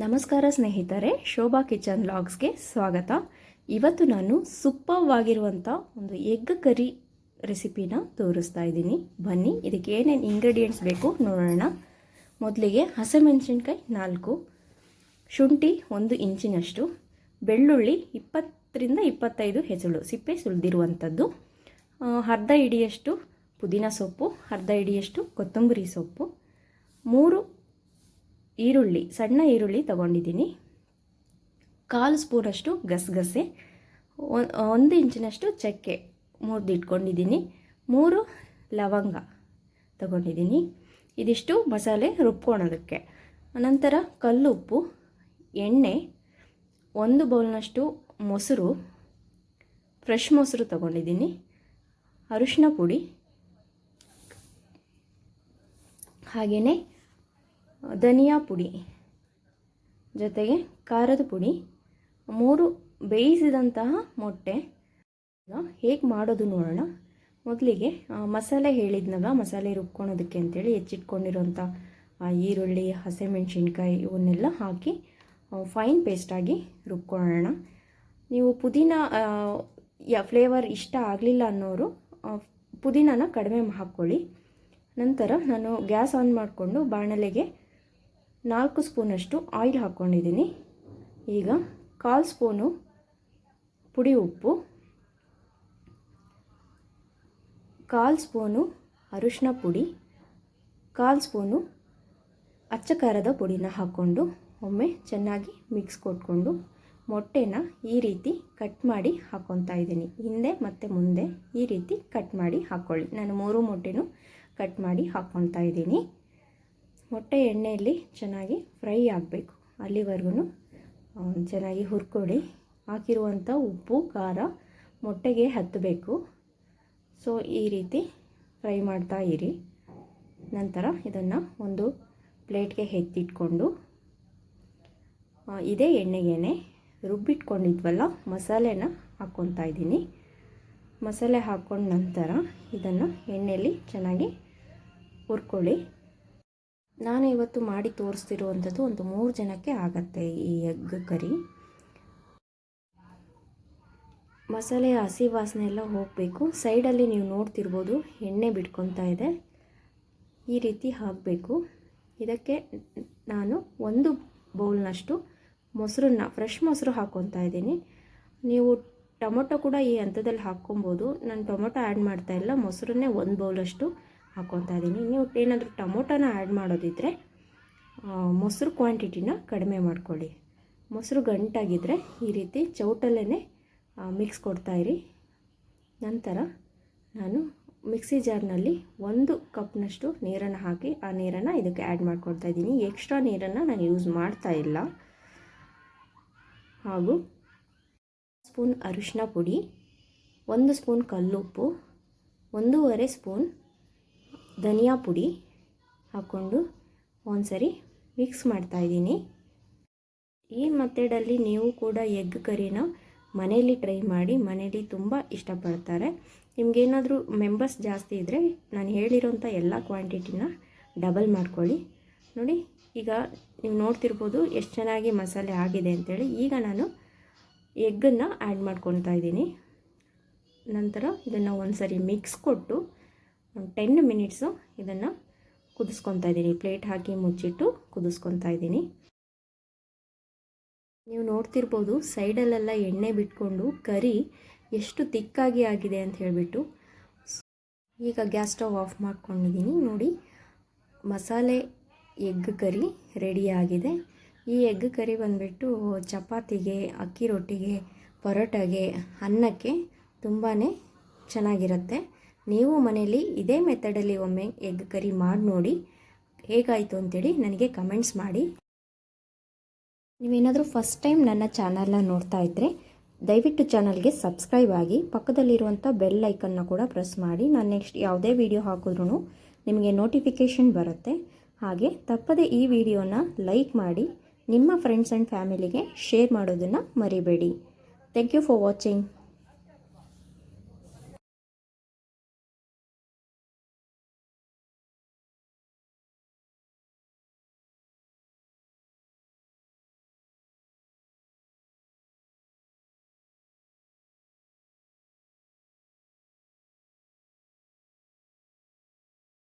ನಮಸ್ಕಾರ ಸ್ನೇಹಿತರೆ, ಶೋಭಾ ಕಿಚನ್ ವ್ಲಾಗ್ಸ್ಗೆ ಸ್ವಾಗತ. ಇವತ್ತು ನಾನು ಸೂಪರ್ವಾಗಿರುವಂಥ ಒಂದು ಎಗ್ ಕರಿ ರೆಸಿಪಿನ ತೋರಿಸ್ತಾ ಇದ್ದೀನಿ. ಬನ್ನಿ, ಇದಕ್ಕೆ ಏನೇನು ಇಂಗ್ರೀಡಿಯೆಂಟ್ಸ್ ಬೇಕು ನೋಡೋಣ. ಮೊದಲಿಗೆ ಹಸಿಮೆಣಸಿನ್ಕಾಯಿ 4, ಶುಂಠಿ 1 ಇಂಚಿನಷ್ಟು, ಬೆಳ್ಳುಳ್ಳಿ 20-25 ಹೆಸಳು ಸಿಪ್ಪೆ ಸುಲಿದಿರುವಂಥದ್ದು, ಅರ್ಧ ಹಿಡಿಯಷ್ಟು ಪುದೀನ ಸೊಪ್ಪು, ಅರ್ಧ ಹಿಡಿಯಷ್ಟು ಕೊತ್ತಂಬರಿ ಸೊಪ್ಪು, 3 ಈರುಳ್ಳಿ, ಸಣ್ಣ ಈರುಳ್ಳಿ ತಗೊಂಡಿದ್ದೀನಿ, 1/4 ಸ್ಪೂನಷ್ಟು ಗಸಗಸೆ, 1 ಇಂಚಿನಷ್ಟು ಚಕ್ಕೆ ಮುರಿದಿಟ್ಕೊಂಡಿದ್ದೀನಿ, 3 ಲವಂಗ ತಗೊಂಡಿದ್ದೀನಿ. ಇದಿಷ್ಟು ಮಸಾಲೆ ರುಬ್ಕೊಳೋದಕ್ಕೆ. ನಂತರ ಕಲ್ಲುಪ್ಪು, ಎಣ್ಣೆ, 1 ಬೌಲ್ನಷ್ಟು ಮೊಸರು, ಫ್ರೆಶ್ ಮೊಸರು ತಗೊಂಡಿದ್ದೀನಿ, ಅರಿಶಿನ ಪುಡಿ, ಹಾಗೆಯೇ ಧನಿಯಾ ಪುಡಿ, ಜೊತೆಗೆ ಖಾರದ ಪುಡಿ, 3 ಬೇಯಿಸಿದಂತಹ ಮೊಟ್ಟೆ. ಈಗ ಹೇಗೆ ಮಾಡೋದು ನೋಡೋಣ. ಮೊದಲಿಗೆ ಮಸಾಲೆ ಹೇಳಿದ್ನಲ್ಲ, ಮಸಾಲೆ ರುಬ್ಕೊಳೋದಕ್ಕೆ ಅಂತೇಳಿ ಹೆಚ್ಚಿಟ್ಕೊಂಡಿರೋಂಥ ಈರುಳ್ಳಿ, ಹಸಿಮೆಣಸಿನ್ಕಾಯಿ ಇವನ್ನೆಲ್ಲ ಹಾಕಿ ಫೈನ್ ಪೇಸ್ಟಾಗಿ ರುಬ್ಕೊಳ್ಳೋಣ. ನೀವು ಪುದೀನ ಫ್ಲೇವರ್ ಇಷ್ಟ ಆಗಲಿಲ್ಲ ಅನ್ನೋರು ಪುದೀನನ ಕಡಿಮೆ ಹಾಕ್ಕೊಳ್ಳಿ. ನಂತರ ನಾನು ಗ್ಯಾಸ್ ಆನ್ ಮಾಡಿಕೊಂಡು ಬಾಣಲೆಗೆ 4 ಸ್ಪೂನಷ್ಟು ಆಯಿಲ್ ಹಾಕ್ಕೊಂಡಿದ್ದೀನಿ. ಈಗ 1/4 ಸ್ಪೂನು ಪುಡಿ ಉಪ್ಪು, 1/4 ಸ್ಪೂನು ಅರಿಶಿನ ಪುಡಿ, 1/4 ಸ್ಪೂನು ಅಚ್ಚ ಖಾರದ ಪುಡಿನ ಹಾಕ್ಕೊಂಡು ಒಮ್ಮೆ ಚೆನ್ನಾಗಿ ಮಿಕ್ಸ್ ಕೊಟ್ಕೊಂಡು ಮೊಟ್ಟೆನ ಈ ರೀತಿ ಕಟ್ ಮಾಡಿ ಹಾಕ್ಕೊತಾ ಇದ್ದೀನಿ. ಹಿಂದೆ ಮತ್ತು ಮುಂದೆ ಈ ರೀತಿ ಕಟ್ ಮಾಡಿ ಹಾಕ್ಕೊಳ್ಳಿ. ನಾನು 3 ಮೊಟ್ಟೆನೂ ಕಟ್ ಮಾಡಿ ಹಾಕ್ಕೊತಾ ಇದ್ದೀನಿ. ಮೊಟ್ಟೆ ಎಣ್ಣೆಯಲ್ಲಿ ಚೆನ್ನಾಗಿ ಫ್ರೈ ಆಗಬೇಕು, ಅಲ್ಲಿವರೆಗೂ ಚೆನ್ನಾಗಿ ಹುರ್ಕೊಳ್ಳಿ. ಹಾಕಿರುವಂಥ ಉಪ್ಪು ಖಾರ ಮೊಟ್ಟೆಗೆ ಹತ್ತಬೇಕು. ಸೊ ಈ ರೀತಿ ಫ್ರೈ ಮಾಡ್ತಾ ಇರಿ. ನಂತರ ಇದನ್ನು ಒಂದು ಪ್ಲೇಟ್ಗೆ ಎತ್ತಿಟ್ಕೊಂಡು ಇದೇ ಎಣ್ಣೆಗೇನೆ ರುಬ್ಬಿಟ್ಕೊಂಡಿದ್ವಲ್ಲ ಮಸಾಲೆನ ಹಾಕ್ಕೊತಾ ಇದ್ದೀನಿ. ಮಸಾಲೆ ಹಾಕ್ಕೊಂಡ ನಂತರ ಇದನ್ನು ಎಣ್ಣೆಯಲ್ಲಿ ಚೆನ್ನಾಗಿ ಹುರ್ಕೊಳ್ಳಿ. ನಾನು ಇವತ್ತು ಮಾಡಿ ತೋರಿಸ್ತಿರುವಂಥದ್ದು ಒಂದು 3 ಜನಕ್ಕೆ ಆಗತ್ತೆ ಈ ಎಗ್ ಕರಿ. ಮಸಾಲೆಯ ಹಸಿ ವಾಸನೆ ಎಲ್ಲ ಹೋಗಬೇಕು. ಸೈಡಲ್ಲಿ ನೀವು ನೋಡ್ತಿರ್ಬೋದು ಎಣ್ಣೆ ಬಿಟ್ಕೊತಾ ಇದೆ. ಈ ರೀತಿ ಹಾಕಬೇಕು. ಇದಕ್ಕೆ ನಾನು 1 ಬೌಲ್ನಷ್ಟು ಮೊಸರನ್ನ, ಫ್ರೆಶ್ ಮೊಸರು ಹಾಕ್ಕೊತಾ ಇದ್ದೀನಿ. ನೀವು ಟೊಮೊಟೊ ಕೂಡ ಈ ಹಂತದಲ್ಲಿ ಹಾಕ್ಕೊಬೋದು. ನಾನು ಟೊಮೊಟೊ ಆ್ಯಡ್ ಮಾಡ್ತಾಯಿಲ್ಲ, ಮೊಸರನ್ನೇ 1 ಬೌಲಷ್ಟು ಹಾಕ್ಕೊತಾ ಇದ್ದೀನಿ. ನೀವು ಏನಾದರೂ ಟೊಮೊಟೊನ ಆ್ಯಡ್ ಮಾಡೋದಿದ್ದರೆ ಮೊಸರು ಕ್ವಾಂಟಿಟಿನ ಕಡಿಮೆ ಮಾಡ್ಕೊಳ್ಳಿ. ಮೊಸರು ಗಂಟಾಗಿದ್ದರೆ ಈ ರೀತಿ ಚೌಟಲ್ಲೇ ಮಿಕ್ಸ್ ಕೊಡ್ತಾಯಿರಿ. ನಂತರ ನಾನು ಮಿಕ್ಸಿ ಜಾರ್ನಲ್ಲಿ 1 ಕಪ್ನಷ್ಟು ನೀರನ್ನು ಹಾಕಿ ಆ ನೀರನ್ನು ಇದಕ್ಕೆ ಆ್ಯಡ್ ಮಾಡ್ಕೊಳ್ತಾ ಇದ್ದೀನಿ. ಎಕ್ಸ್ಟ್ರಾ ನೀರನ್ನು ನಾನು ಯೂಸ್ ಮಾಡ್ತಾ ಇಲ್ಲ. ಹಾಗೂ ಸ್ಪೂನ್ ಅರಿಶಿನ ಪುಡಿ, 1 ಸ್ಪೂನ್ ಕಲ್ಲುಪ್ಪು, 1.5 ಸ್ಪೂನ್ ಧನಿಯಾ ಪುಡಿ ಹಾಕ್ಕೊಂಡು ಒಂದ್ಸರಿ ಮಿಕ್ಸ್ ಮಾಡ್ತಾಯಿದ್ದೀನಿ. ಈ ಮೆಥಡಲ್ಲಿ ನೀವು ಕೂಡ ಎಗ್ ಕರಿನ ಮನೆಯಲ್ಲಿ ಟ್ರೈ ಮಾಡಿ. ಮನೇಲಿ ತುಂಬ ಇಷ್ಟಪಡ್ತಾರೆ. ನಿಮಗೇನಾದರೂ ಮೆಂಬರ್ಸ್ ಜಾಸ್ತಿ ಇದ್ದರೆ ನಾನು ಹೇಳಿರೋಂಥ ಎಲ್ಲ ಕ್ವಾಂಟಿಟಿನ ಡಬಲ್ ಮಾಡ್ಕೊಳ್ಳಿ. ನೋಡಿ, ಈಗ ನೀವು ನೋಡ್ತಿರ್ಬೋದು ಎಷ್ಟು ಚೆನ್ನಾಗಿ ಮಸಾಲೆ ಆಗಿದೆ ಅಂಥೇಳಿ. ಈಗ ನಾನು ಎಗ್ಗನ್ನು ಆ್ಯಡ್ ಮಾಡ್ಕೊತಾ ಇದ್ದೀನಿ. ನಂತರ ಇದನ್ನು ಒಂದ್ಸರಿ ಮಿಕ್ಸ್ ಕೊಟ್ಟು 10 ಮಿನಿಟ್ಸು ಇದನ್ನು ಕುದಿಸ್ಕೊತಾ ಇದ್ದೀನಿ. ಪ್ಲೇಟ್ ಹಾಕಿ ಮುಚ್ಚಿಟ್ಟು ಕುದಿಸ್ಕೊತಾ ಇದ್ದೀನಿ. ನೀವು ನೋಡ್ತಿರ್ಬೋದು ಸೈಡಲ್ಲೆಲ್ಲ ಎಣ್ಣೆ ಬಿಟ್ಕೊಂಡು ಕರಿ ಎಷ್ಟು ತಿಕ್ಕಾಗಿ ಆಗಿದೆ ಅಂತ ಹೇಳಿಬಿಟ್ಟು. ಈಗ ಗ್ಯಾಸ್ ಸ್ಟವ್ ಆಫ್ ಮಾಡ್ಕೊಂಡಿದ್ದೀನಿ. ನೋಡಿ, ಮಸಾಲೆ ಎಗ್ ಕರಿ ರೆಡಿಯಾಗಿದೆ. ಈ ಎಗ್ ಕರಿ ಬಂದುಬಿಟ್ಟು ಚಪಾತಿಗೆ, ಅಕ್ಕಿ ರೊಟ್ಟಿಗೆ, ಪರೋಟಾಗೆ, ಅನ್ನಕ್ಕೆ ತುಂಬಾ ಚೆನ್ನಾಗಿರುತ್ತೆ. ನೀವು ಮನೇಲಿ ಇದೇ ಮೆಥಡಲ್ಲಿ ಒಮ್ಮೆ ಎಗ್ ಕರಿ ಮಾಡಿ ನೋಡಿ, ಹೇಗಾಯಿತು ಅಂತೇಳಿ ನನಗೆ ಕಮೆಂಟ್ಸ್ ಮಾಡಿ. ನೀವೇನಾದರೂ ಫಸ್ಟ್ ಟೈಮ್ ನನ್ನ ಚಾನಲ್ನ ನೋಡ್ತಾ ಇದ್ದರೆ ದಯವಿಟ್ಟು ಚಾನಲ್ಗೆ ಸಬ್ಸ್ಕ್ರೈಬ್ ಆಗಿ, ಪಕ್ಕದಲ್ಲಿರುವಂಥ ಬೆಲ್ ಐಕನ್ನ ಕೂಡ ಪ್ರೆಸ್ ಮಾಡಿ. ನಾನು ನೆಕ್ಸ್ಟ್ ಯಾವುದೇ ವಿಡಿಯೋ ಹಾಕಿದ್ರೂ ನಿಮಗೆ ನೋಟಿಫಿಕೇಷನ್ ಬರುತ್ತೆ. ಹಾಗೆ ತಪ್ಪದೆ ಈ ವಿಡಿಯೋನ ಲೈಕ್ ಮಾಡಿ ನಿಮ್ಮ ಫ್ರೆಂಡ್ಸ್ ಆ್ಯಂಡ್ ಫ್ಯಾಮಿಲಿಗೆ ಶೇರ್ ಮಾಡೋದನ್ನು ಮರಿಬೇಡಿ. Thank you for watching.